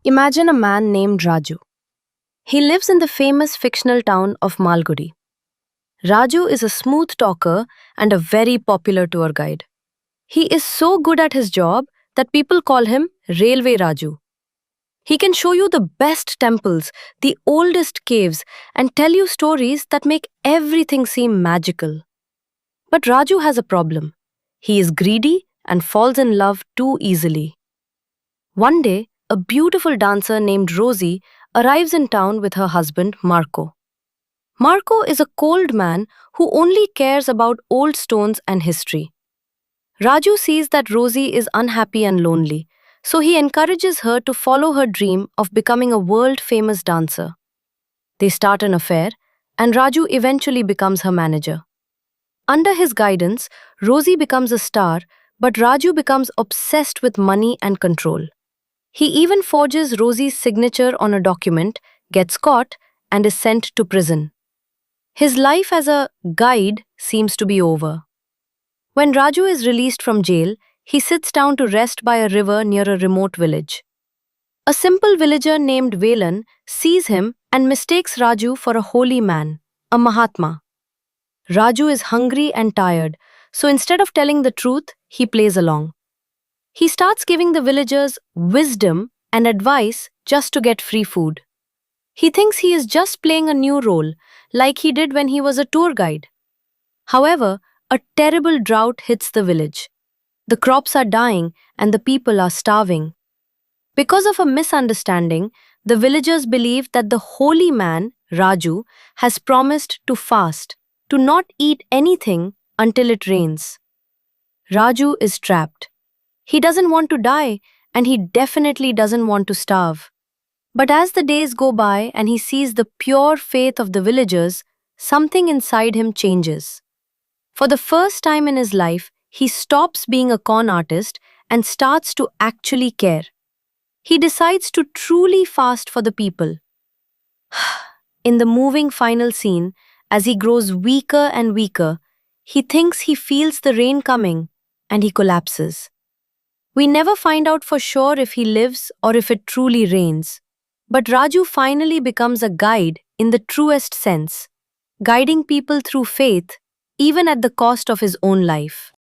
Imagine a man named Raju. He lives in the famous fictional town of Malgudi. Raju is a smooth talker and a very popular tour guide. He is so good at his job that people call him Railway Raju. He can show you the best temples, the oldest caves, and tell you stories that make everything seem magical. But Raju has a problem. He is greedy and falls in love too easily. One day, a beautiful dancer named Rosie arrives in town with her husband Marco. Marco is a cold man who only cares about old stones and history. Raju sees that Rosie is unhappy and lonely, so he encourages her to follow her dream of becoming a world famous dancer. They start an affair, and Raju eventually becomes her manager. Under his guidance, Rosie becomes a star, but Raju becomes obsessed with money and control. He even forges Rosie's signature on a document, gets caught, and is sent to prison. His life as a guide seems to be over. When Raju is released from jail, he sits down to rest by a river near a remote village. A simple villager named Velan sees him and mistakes Raju for a holy man, a Mahatma. Raju is hungry and tired, so instead of telling the truth, he plays along. He starts giving the villagers wisdom and advice just to get free food. He thinks he is just playing a new role, like he did when he was a tour guide. However, a terrible drought hits the village. The crops are dying and the people are starving. Because of a misunderstanding, the villagers believe that the holy man, Raju, has promised to fast, to not eat anything until it rains. Raju is trapped. He doesn't want to die, and he definitely doesn't want to starve. But as the days go by and he sees the pure faith of the villagers, something inside him changes. For the first time in his life, he stops being a con artist and starts to actually care. He decides to truly fast for the people. In the moving final scene, as he grows weaker and weaker, he thinks he feels the rain coming and he collapses. We never find out for sure if he lives or if it truly rains. But Raju finally becomes a guide in the truest sense, guiding people through faith, even at the cost of his own life.